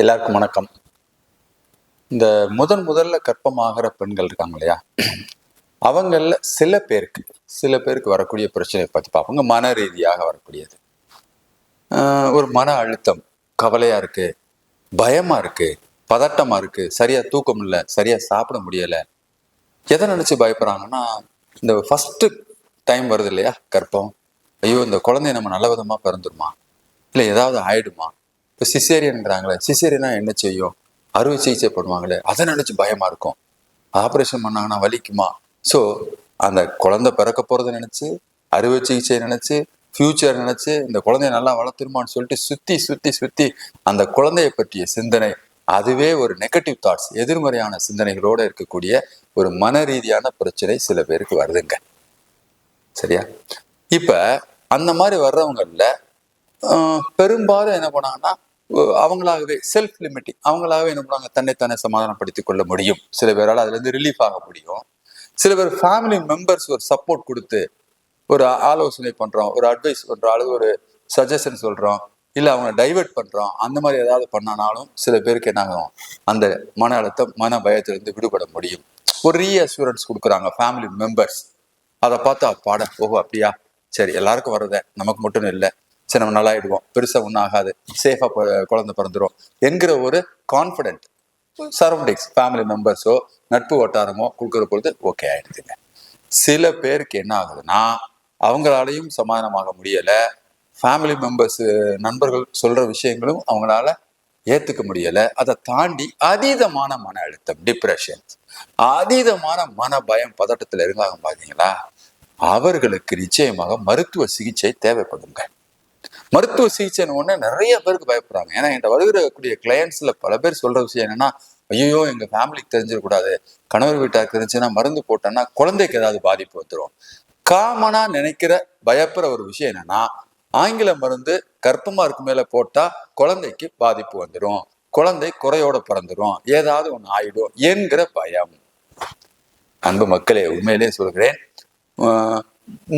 எல்லாருக்கும் வணக்கம். இந்த முதல்ல கர்ப்பமாகிற பெண்கள் இருக்காங்க இல்லையா, அவங்கள சில பேருக்கு வரக்கூடிய பிரச்சனையை பற்றி பார்ப்போங்க. மன ரீதியாக வரக்கூடியது. ஒரு மன அழுத்தம், கவலையா இருக்கு, பயமா இருக்கு, பதட்டமா இருக்கு, சரியா தூக்கம் இல்லை, சரியா சாப்பிட முடியலை. எதை நினைச்சு பயப்படுறாங்கன்னா, இந்த ஃபர்ஸ்ட் டைம் வருது இல்லையா கர்ப்பம், ஐயோ இந்த குழந்தைய நம்ம நல்ல விதமா பிறந்துருமா, இல்லை ஏதாவது ஆயிடுமா, இப்போ சிசேரியன்கிறாங்களே, சிசேரியனா என்ன செய்யும், அறுவை சிகிச்சை பண்ணுவாங்களே, அதை நினைச்சு பயமா இருக்கும். ஆப்ரேஷன் பண்ணாங்கன்னா வலிக்குமா. ஸோ அந்த குழந்தை பிறக்க போறதை நினைச்சு, அறுவை சிகிச்சை நினைச்சு, ஃபியூச்சர் நினைச்சு, இந்த குழந்தைய நல்லா வளர்த்துருமான்னு சொல்லிட்டு சுத்தி சுத்தி சுத்தி அந்த குழந்தைய பற்றிய சிந்தனை, அதுவே ஒரு நெகட்டிவ் தாட்ஸ், எதிர்மறையான சிந்தனைகளோட இருக்கக்கூடிய ஒரு மன ரீதியான பிரச்சனை சில பேருக்கு வருதுங்க. சரியா? இப்ப அந்த மாதிரி வர்றவங்கல்ல பெரும்பாலும் என்ன பண்ணாங்கன்னா, அவங்களாகவே செல்ஃப் லிமிட்டிங், அவங்களாகவே என்ன பண்ணுவாங்க, தன்னைத்தானே சமாதானப்படுத்திக் கொள்ள முடியும். சில பேரால் அதுல இருந்து ரிலீஃப் ஆக முடியும். சில பேர் ஃபேமிலி மெம்பர்ஸ் ஒரு சப்போர்ட் கொடுத்து, ஒரு ஆலோசனை பண்றோம், ஒரு அட்வைஸ் பண்றோம், அல்லது ஒரு சஜஷன் சொல்றோம், இல்ல அவங்க டைவெர்ட் பண்றோம், அந்த மாதிரி ஏதாவது பண்ணானாலும் சில பேருக்கு என்ன ஆகும், அந்த மன அழுத்தம், மன பயத்திலிருந்து விடுபட முடியும். ஒரு ரீஅஷூரன்ஸ் கொடுக்குறாங்க ஃபேமிலி மெம்பர்ஸ். அதை பார்த்து அப்பாட, ஓஹோ அப்படியா, சரி எல்லாருக்கும் வர்றத நமக்கு மட்டும் இல்லை, சரி நம்ம நல்லாயிடுவோம், பெருசா ஒன்றும் ஆகாது, சேஃபா குழந்தை பிறந்துரும் என்கிற ஒரு கான்ஃபிடென்ட் சரௌண்டிங்ஸ், ஃபேமிலி மெம்பர்ஸோ நட்பு வட்டாரமோ கொடுக்குற பொழுது ஓகே ஆயிடுதுங்க. சில பேருக்கு என்ன ஆகுதுன்னா, அவங்களாலையும் சமாதானமாக முடியல, ஃபேமிலி மெம்பர்ஸ் நண்பர்கள் சொல்ற விஷயங்களும் அவங்களால ஏத்துக்க முடியல, அதை தாண்டி அதீதமான மன அழுத்தம், டிப்ரெஷன், அதீதமான மன பயம், பதட்டத்துல இருந்தாங்க பாத்தீங்களா, அவர்களுக்கு நிச்சயமாக மருத்துவ சிகிச்சை தேவைப்படுங்க. மருத்துவ சிகிச்சைன்னு ஒண்ணு நிறைய பேருக்கு பயப்படுறாங்க. ஏன்னா என்கிட்ட வருகிறக்கூடிய கிளையன்ஸ்ல பல பேர் சொல்ற விஷயம் என்னன்னா, ஐயோ எங்க ஃபேமிலிக்கு தெரிஞ்சிடக்கூடாது, கணவர் வீட்டாருக்கு தெரிஞ்சுன்னா மருந்து போட்டோன்னா குழந்தைக்கு ஏதாவது பாதிப்பு வந்துடும். காமனா நினைக்கிற பயப்படுற ஒரு விஷயம் என்னன்னா, ஆங்கில மருந்து கர்ப்பமா இருக்கு மேல போட்டா குழந்தைக்கு பாதிப்பு வந்துடும், குழந்தை குறையோட பிறந்துடும், ஏதாவது ஒண்ணு ஆயிடும் என்கிற பயம். அன்பு மக்களே, உண்மையிலே சொல்கிறேன்,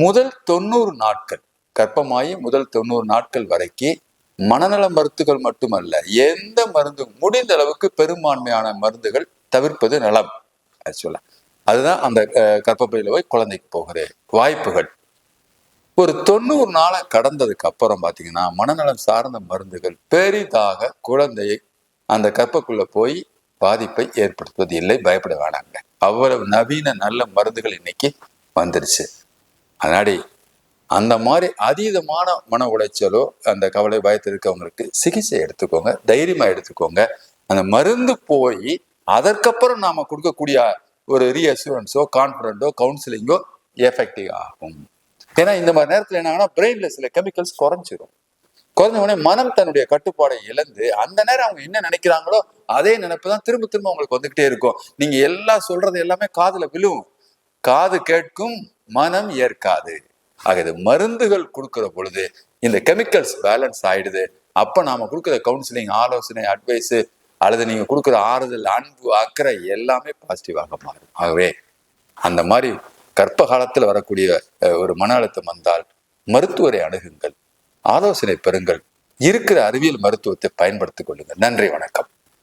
முதல் 90 நாட்கள் கர்ப்பமாயி முதல் 90 நாட்கள் வரைக்கும் மனநல மருந்துகள் மட்டுமல்ல, எந்த மருந்து முடிந்த அளவுக்கு பெரும்பான்மையான மருந்துகள் தவிர்ப்பது நலம். ஆக்சுவலா அதுதான் அந்த கர்ப்பப்பையில போய் குழந்தைக்கு போகிற வாய்ப்புகள். ஒரு 90 நாளை கடந்ததுக்கு அப்புறம் பாத்தீங்கன்னா, மனநலம் சார்ந்த மருந்துகள் பெரிதாக குழந்தையை அந்த கர்ப்பக்குள்ள போய் பாதிப்பை ஏற்படுத்துவது இல்லை, பயப்பட வேணாங்க. அவ்வளவு நவீன நல்ல மருந்துகள் இன்னைக்கு வந்துருச்சு. அதனாடி அந்த மாதிரி அதீதமான மன உளைச்சலோ அந்த கவலை பயத்தில் இருக்கவங்களுக்கு சிகிச்சை எடுத்துக்கோங்க, தைரியமா எடுத்துக்கோங்க. அந்த மருந்து போய் அதற்கப்புறம் நாம கொடுக்கக்கூடிய ஒரு ரீஅஷூரன்ஸோ கான்ஃபிடென்ட்டோ கவுன்சிலிங்கோ எஃபெக்டிவ் ஆகும். ஏன்னா இந்த மாதிரி நேரத்தில் என்ன ஆகுனா, பிரெயின்ல சில கெமிக்கல்ஸ் குறைஞ்சிரும். குறைஞ்ச உடனே மனம் தன்னுடைய கட்டுப்பாடை இழந்து அந்த நேரம் அவங்க என்ன நினைக்கிறாங்களோ அதே நினைப்பு தான் திரும்ப திரும்ப அவங்களுக்கு வந்துகிட்டே இருக்கும். நீங்க எல்லாம் சொல்றது எல்லாமே காதுல விழும், காது கேட்கும், மனம் ஏற்காது. ஆக மருந்துகள் கொடுக்கிற பொழுது இந்த கெமிக்கல்ஸ் பேலன்ஸ் ஆயிடுது. அப்ப நாம கொடுக்குற கவுன்சிலிங், ஆலோசனை, அட்வைஸ், அல்லது நீங்க கொடுக்குற ஆறுதல், அன்பு, அக்கறை எல்லாமே பாசிட்டிவாக மாறும். ஆகவே அந்த மாதிரி கர்ப்ப காலத்தில் வரக்கூடிய ஒரு மன அழுத்தம் வந்தால் மருத்துவரை அணுகுங்கள், ஆலோசனை பெறுங்கள், இருக்கிற அறிவியல் மருத்துவத்தை பயன்படுத்திக் கொள்ளுங்கள். நன்றி, வணக்கம்.